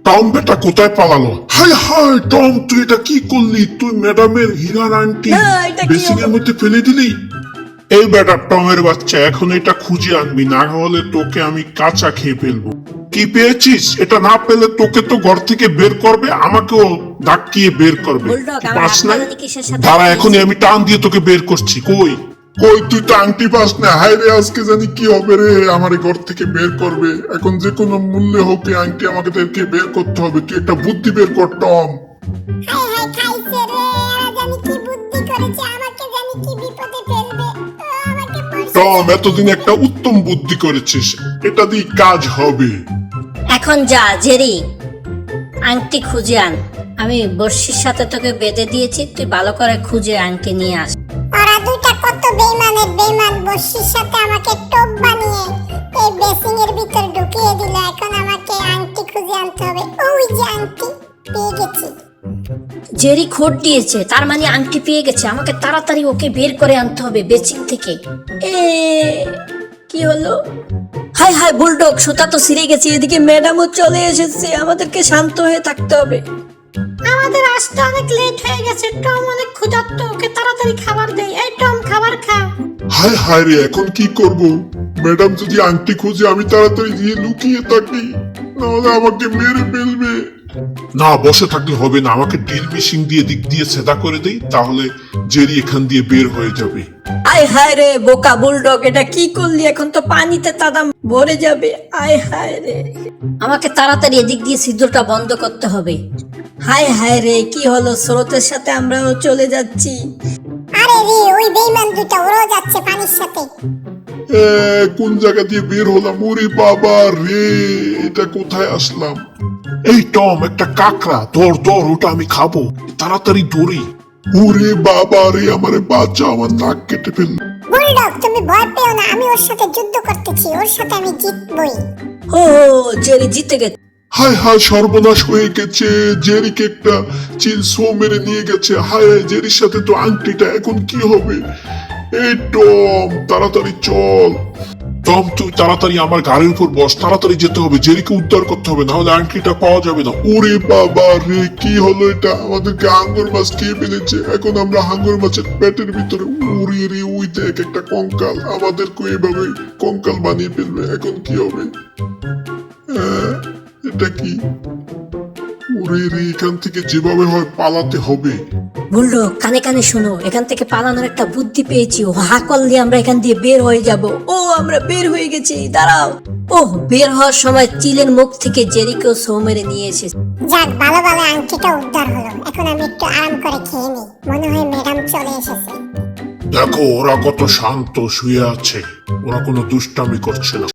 Tom বেটা কোথায় পালালো? হাই হাই টম, তুই এটা কি করলি? তুই ম্যাডামের হীরার আংটি না, এটা কি বেসিং এর মধ্যে ফেলে দিলি। এই বেটা টমের বাচ্চা, এখন এটা খুঁজে আনবি, না হলে তোকে আমি কাঁচা খেয়ে ফেলবো। কি পেয়েছিস? এটা না পেলে তোকে তো ঘর থেকে বের করবে, আমাকেও ডাকিয়ে বের করবে। বুলডগ, তুই আমার পাস হাত না? পালানি কিসের সাথে? দাঁড়া, এখনই আমি টান দিয়ে তোকে বের করছি। কই কই তুই তো আংটি পাস না? হাই রে, আজকে জানি কি হবে রে, আমার ঘর থেকে বের করবে। এখন যে কোনো মূল্যে হোক এই আংটি আমাকে বের করতে হবে। তুই একটা বুদ্ধি বের কর টম। হাই হাই খাইছে রে, এরা জানি কি বুদ্ধি করেছে, আমাকে জানি কি বিপদে ফেলবে। আমাকে টম, এতদিন একটা উত্তম বুদ্ধি করেছিস, এটা দিয়ে কাজ হবে। এখন যা জেরি, আংটি খুঁজে আন। আমি বর্ষির সাথে তোকে বেঁধে দিয়েছি, তুই ভালো করে খুঁজে আংটি নিয়ে আস। ওরা দুইটা কত বেইমানের বেইমান, বর্ষির সাথে আমাকে টোপ বানিয়ে এই বেসিং এর ভিতর ঢুকিয়ে দিল। এখন আমাকে আংটি খুঁজে আনতে হবে। ওই যে আংটি পেয়ে গেছি। জেরি খোঁজ দিয়েছে, তার মানে আংটি পেয়ে গেছে। আমাকে তাড়াতাড়ি ওকে বের করে আনতে হবে বেচিং থেকে। কি হলো? হাই হাই বুলডগ, সুতা তো ছিঁড়ে গেছে, এদিকে ম্যাডামও চলে এসেছে। আমাদেরকে শান্ত হয়ে থাকতে হবে। আমাদের আসতে অনেক লেট হয়ে গেছে। টম অনেক ক্ষুধার্ত, ওকে তাড়াতাড়ি খাবার দেই। এই টম, খাবার খা। হাই হাই রে, এখন কি করব? ম্যাডাম যদি আংটি খুঁজে আমি তাড়াতাড়ি গিয়ে লুকিয়ে থাকি, নাহলে আমাকে মেরে ফেলবে। না, বসে থাকলে হবে না, আমাকে ড্রিল মেশিন দিয়ে দিক দিয়ে সেদা করে দেই, তাহলে জেরি এখান দিয়ে বের হয়ে যাবে। আয় হায় রে বোকা বুলডগ, এটা কি করলি? এখন তো পানিতে তাদাম ভরে যাবে। আয় হায় রে, আমাকে তাড়াতাড়ি এদিক দিয়ে ছিদ্রটা বন্ধ করতে হবে। হায় হায় রে, কি হলো? স্রোতের সাথে আমরাও চলে যাচ্ছি। আরে রে, ওই বেইমান দুটো ওরাও যাচ্ছে পানির সাথে। কোন জায়গা দিয়ে বের হলাম? ওরে বাবা রে, এটা কোথায় আসলাম? এই টম, একটা কাকড়া, দৌড় দৌড়, ওটা আমি খাবো, তাড়াতাড়ি দৌড়ি। ওরে বাবা রে, আমারে বাঁচা, আমার নাক কেটে ফেললো। বুলডগ, তুমি ভয় পেও না, আমি ওর সাথে যুদ্ধ করতেছি, ওর সাথে আমি জিতবই। ও জেরি জিতে গেছে। হায় হায়, সর্বনাশ হয়ে গেছে, জেরিকে একটা চিল সো মেরে নিয়ে গেছে। হায় হায়, জেরির সাথে তো আংটিটা, এখন কি হবে? এই টম, তাড়াতাড়ি চল। টম, তুই তাড়াতাড়ি আমার গাড়ির উপর বস, তাড়াতাড়ি যেতে হবে, জেরিকে উদ্ধার করতে হবে, নাহলে আংটিটা পাওয়া যাবে না। ওরে বাবা রে, কি হলো এটা? আমাদেরকে হাঙ্গর মাছ খেয়ে ফেলেছে, এখন আমরা হাঙ্গর মাছের পেটের ভিতরে। ওরে রে, ওই দেখ একটা কঙ্কাল, আমাদেরকে এভাবে কঙ্কাল বানিয়ে ফেলবে, এখন কি হবে? এটা কি? ওরে রে, এখান থেকে যেভাবে হয় পালাতে হবে। বুলডগ, কানে কানে শোনো, এখান থেকে পালানোর একটা বুদ্ধি পেয়েছি। ও হা করলে আমরা এখান দিয়ে বের হয়ে যাব। ও, আমরা বের হয়ে গেছি, দাঁড়াও। ও, বের হওয়ার সময় চিলের মুখ থেকে জেরিকেও সৌ মেরে নিয়ে এসেছে। যাক, ভালো ভালো আংটিটা উদ্ধার হলো। এখন আমি একটু আরাম করে খেয়ে নিই, মনে হয় ম্যাডাম চলে এসেছে। দেখো ওরা কত শান্ত শুয়ে আছে, ওরা কোনো দুষ্টামি করছে না।